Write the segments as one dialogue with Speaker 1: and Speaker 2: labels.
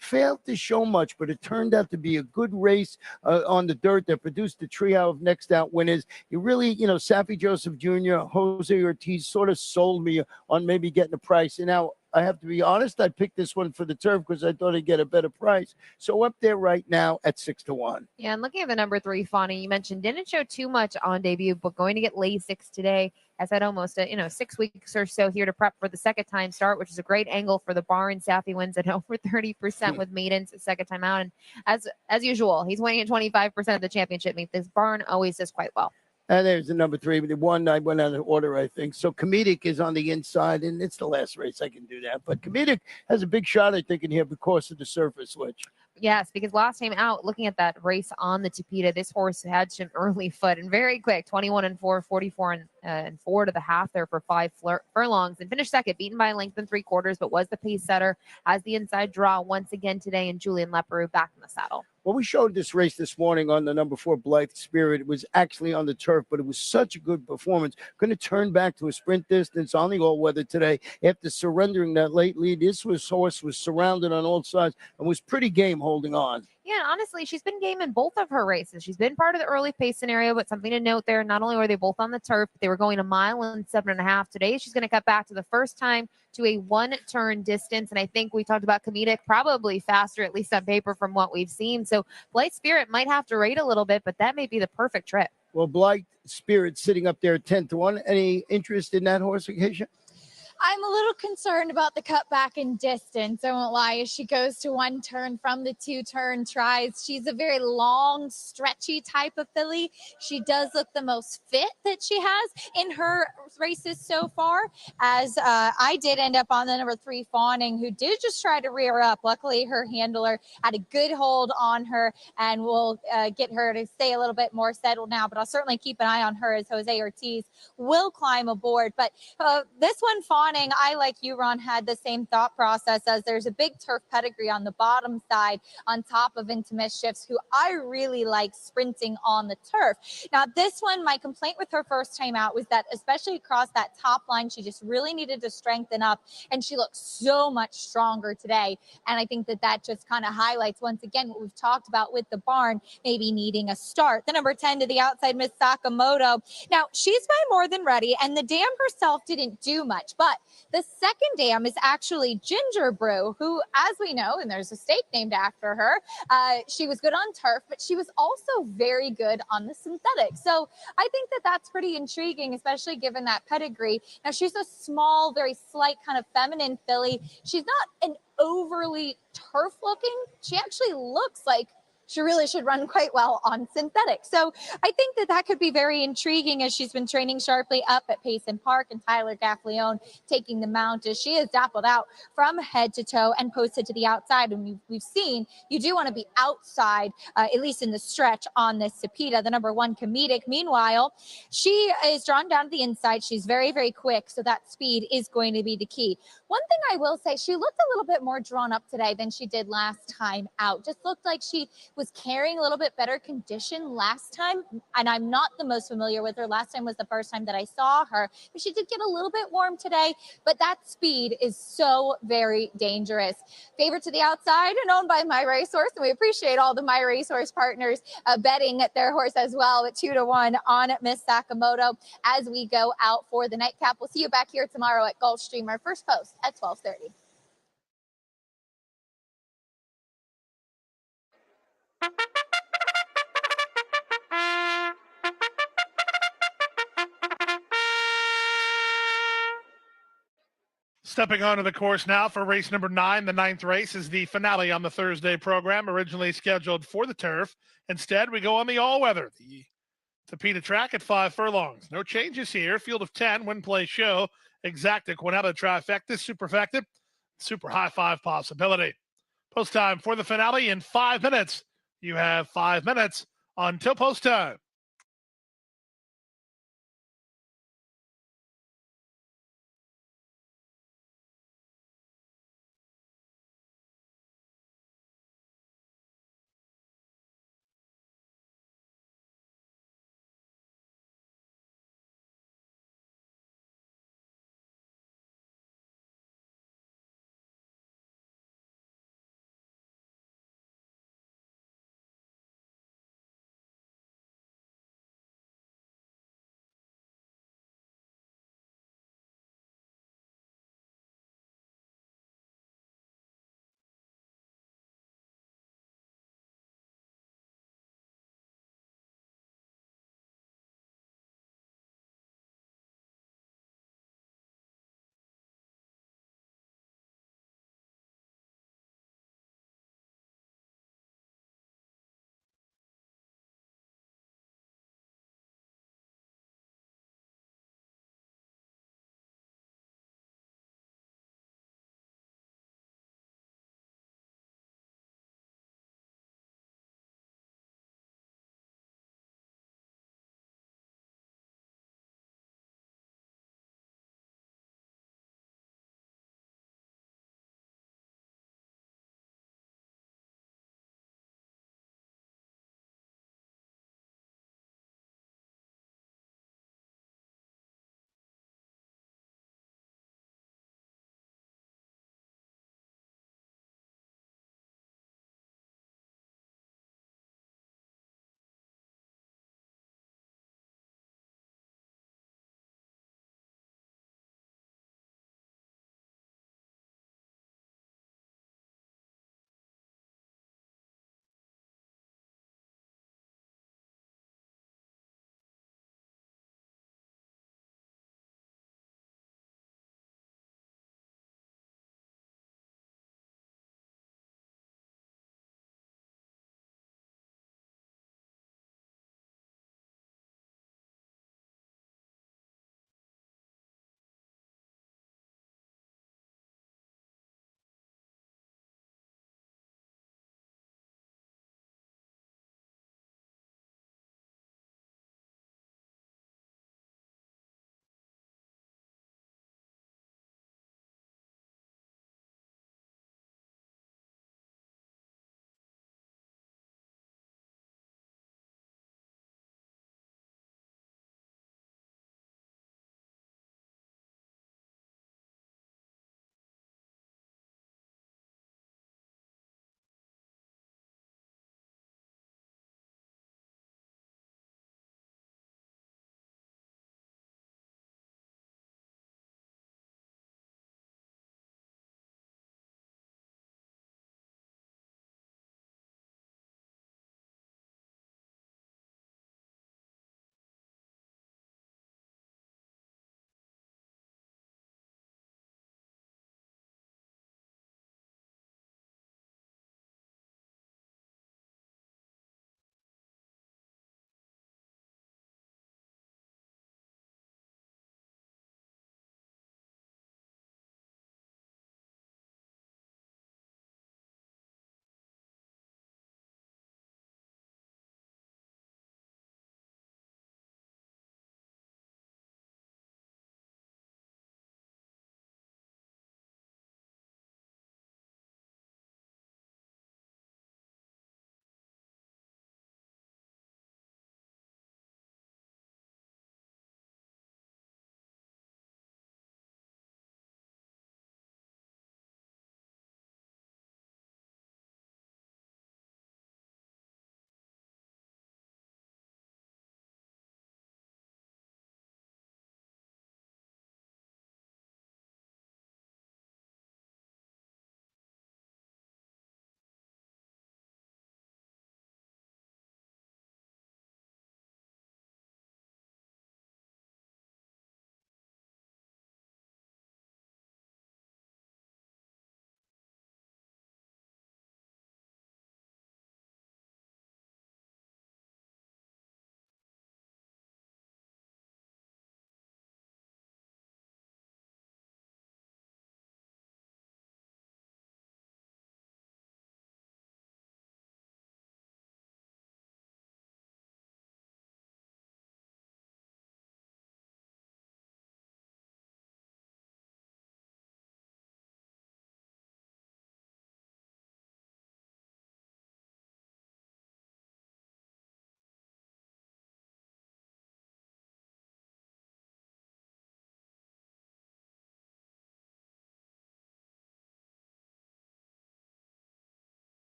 Speaker 1: failed to show much, but it turned out to be a good race on the dirt that produced the trio of next out winners. It really, Safi Joseph Jr., Jose Ortiz sort of sold me on maybe getting a price. And now I have to be honest, I picked this one for the turf because I thought I'd get a better price. So up there right now at 6-1.
Speaker 2: Yeah, and looking at the number 3, Fawny, you mentioned didn't show too much on debut, but going to get Lasix today. Has had almost 6 weeks or so here to prep for the second time start, which is a great angle for the barn. Safi wins at over 30% with maidens second time out, and as usual, he's winning at 25% of the championship meet. This barn always does quite well.
Speaker 1: And there's the number 3. The one I went out of order, I think. So Comedic is on the inside, and it's the last race. I can do that. But Comedic has a big shot, I think, in here because of the surface switch.
Speaker 2: Yes, because last time out, looking at that race on the Tapeta, this horse had some early foot and very quick, 21-4, 44 and 4 to the half there for 5 furlongs, and finished second, beaten by a length and 3/4, but was the pace setter, has the inside draw once again today, and Julian Leparoux back in the saddle.
Speaker 1: Well, we showed this race this morning on the number 4 Blythe Spirit. It was actually on the turf, but it was such a good performance. Going to turn back to a sprint distance on the all-weather today after surrendering that late lead. This horse was surrounded on all sides and was pretty game holding on.
Speaker 2: Yeah, honestly, she's been game in both of her races. She's been part of the early pace scenario, but something to note there, not only were they both on the turf, but they were going a mile and 7.5. Today, she's going to cut back to the first time to a one-turn distance, and I think we talked about Comedic, probably faster, at least on paper from what we've seen. So Blight Spirit might have to rate a little bit, but that may be the perfect trip.
Speaker 1: Well, Blight Spirit sitting up there at 10-1. Any interest in that horse, Acacia?
Speaker 3: I'm a little concerned about the cutback in distance. I won't lie. As she goes to one turn from the 2-turn tries, she's a very long, stretchy type of filly. She does look the most fit that she has in her races so far. As I did end up on the number 3 Fawning, who did just try to rear up. Luckily, her handler had a good hold on her and will get her to stay a little bit more settled now. But I'll certainly keep an eye on her as Jose Ortiz will climb aboard. But this one, Fawning, I, like you, Ron, had the same thought process as there's a big turf pedigree on the bottom side on top of Into Mischiefs, who I really like sprinting on the turf. Now, this one, my complaint with her first time out was that, especially across that top line, she just really needed to strengthen up, and she looks so much stronger today. And I think that just kind of highlights, once again, what we've talked about with the barn, maybe needing a start. The number 10 to the outside, Miss Sakamoto. Now, she's by more than ready, and the dam herself didn't do much, but the second dam is actually Ginger Brew, who, as we know, and there's a steak named after her, she was good on turf, but she was also very good on the synthetic. So I think that's pretty intriguing, especially given that pedigree. Now, she's a small, very slight kind of feminine filly. She's not an overly turf looking. She actually looks like she really should run quite well on synthetic. So I think that could be very intriguing, as she's been training sharply up at Payson Park, and Tyler Gaffleone taking the mount as she is dappled out from head to toe and posted to the outside. And we've seen you do want to be outside, at least in the stretch on this Tapeta. The number 1 Comedic, meanwhile, she is drawn down to the inside. She's very, very quick, so that speed is going to be the key. One thing I will say, she looked a little bit more drawn up today than she did last time out. Just looked like she was carrying a little bit better condition last time, and I'm not the most familiar with her. Last time was the first time that I saw her, but she did get a little bit warm today. But that speed is so very dangerous. Favorite to the outside and owned by My Racehorse, and we appreciate all the My Racehorse partners betting at their horse as well at 2-1 on Miss Sakamoto as we go out for the nightcap. We'll see you back here tomorrow at Gulfstream, our first post at 12:30.
Speaker 4: Stepping onto the course now for race number 9. The 9th race is the finale on the Thursday program, originally scheduled for the turf. Instead, we go on the all-weather, the Tapeta track at 5 furlongs. No changes here. Field of 10, win, play, show. Exacta, Quinella, Trifecta, Superfecta, Super High 5 possibility. Post time for the finale in 5 minutes. You have 5 minutes until post time.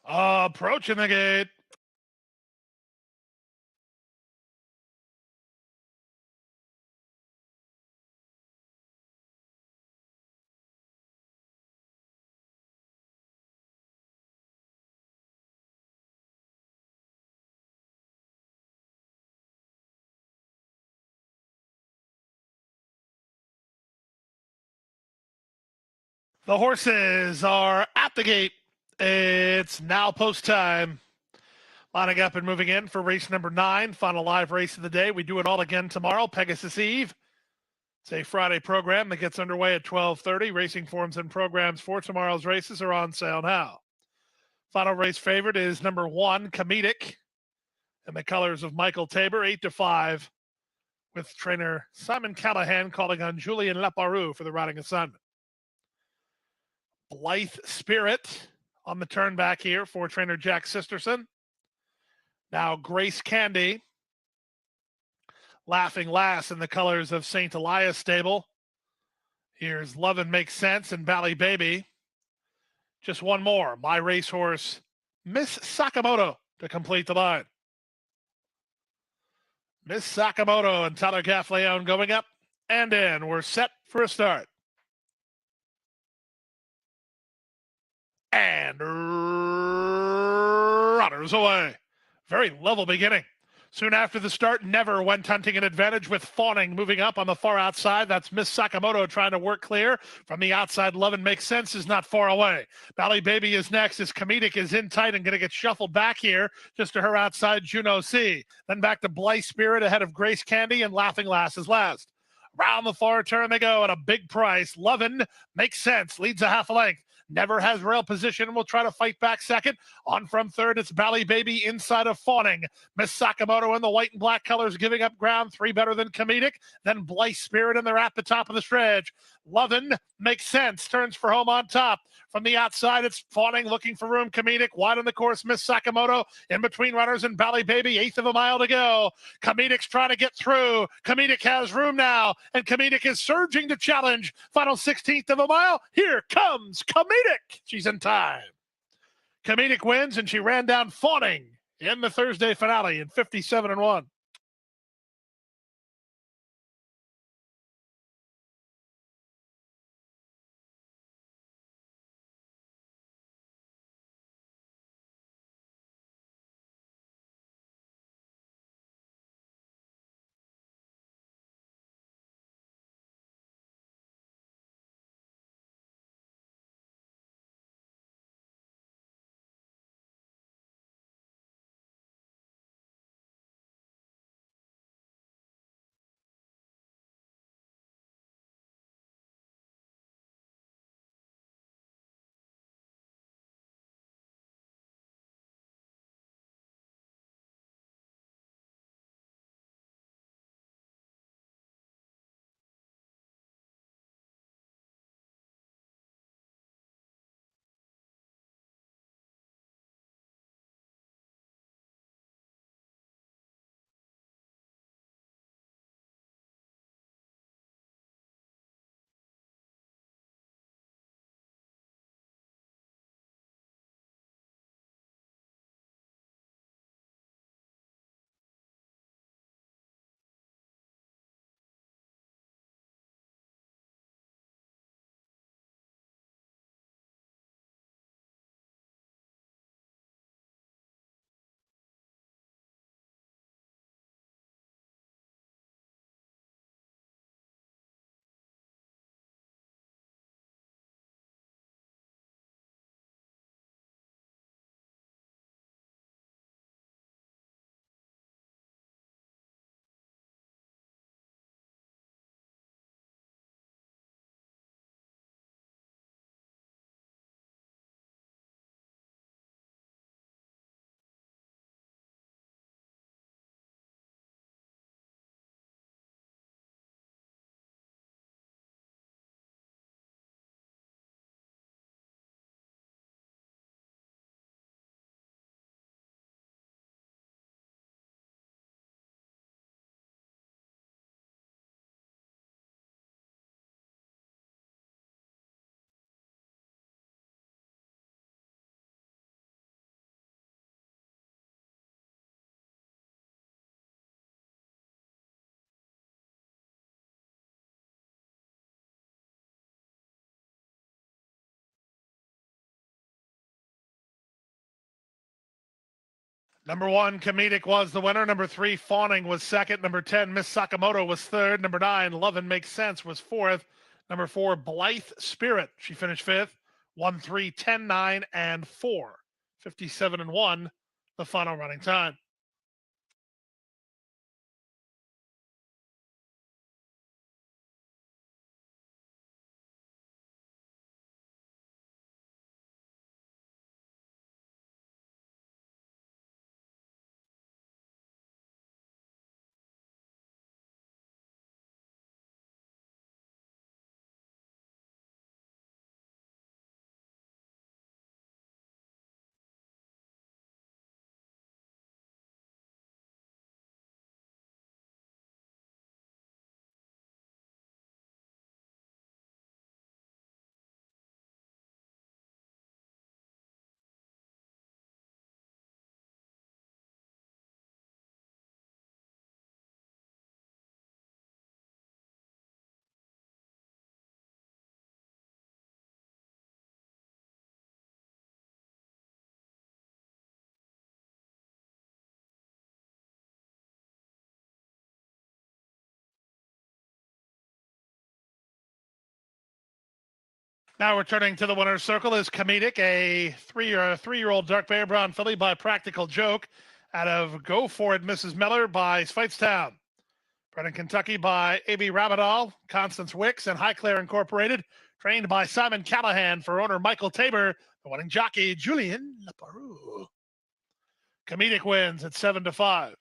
Speaker 4: Approaching the gate. The horses are at the gate. It's now post time. Lining up and moving in for race number 9, final live race of the day. We do it all again tomorrow, Pegasus Eve. It's a Friday program that gets underway at 12:30. Racing forms and programs for tomorrow's races are on sale now. Final race favorite is number 1, Comedic, in the colors of Michael Tabor, 8-5, with trainer Simon Callahan calling on Julien Leparoux for the riding assignment. Blythe Spirit on the turn back here for trainer Jack Sisterson. Now Grace Candy, Laughing Lass in the colors of St. Elias Stable. Here's Love and Makes Sense and Valley Baby. Just one more, my racehorse, Miss Sakamoto, to complete the line. Miss Sakamoto and Tyler Gaffleon going up and in. We're set for a start. And runners away. Very level beginning. Soon after the start, Never went hunting an advantage with Fawning moving up on the far outside. That's Miss Sakamoto trying to work clear. From the outside, Love and Makes Sense is not far away. Valley Baby is next as Comedic is in tight and going to get shuffled back here just to her outside, Juno C. Then back to Blythe Spirit ahead of Grace Candy and Laughing Lass is last. Round the far turn they go at a big price. Lovin' Makes Sense leads a half a length. Never has rail position and will try to fight back second. On from third, it's Valley Baby inside of Fawning. Miss Sakamoto in the white and black colors giving up ground. 3 better than Comedic. Then Blythe Spirit, and they're at the top of the stretch. Lovin' Makes Sense turns for home on top. From the outside, it's Fawning looking for room. Comedic wide on the course. Miss Sakamoto in between runners and Valley Baby. 1/8 of a mile to go. Comedic's trying to get through. Comedic has room now, and Comedic is surging to challenge. Final 16th of a mile. Here comes Comedic. She's in time. Comedic wins, and she ran down Fawning in the Thursday finale in 57-1. Number 1, Comedic was the winner. Number 3, Fawning was second. Number 10, Miss Sakamoto was third. Number 9, Lovin' Makes Sense was fourth. Number 4, Blythe Spirit, she finished fifth. 1, 3, 10, 9, and 4. 57 and 1, the final running time. Now returning to the winner's circle is Comedic, a three-year-old dark bear brown filly by Practical Joke out of Go For It, Mrs. Miller by Spitestown. Bred in Kentucky by A.B. Rabadal, Constance Wicks, and Highclere Incorporated. Trained by Simon Callahan for owner Michael Tabor, the winning jockey Julian Laperoux. Comedic wins at 7-5.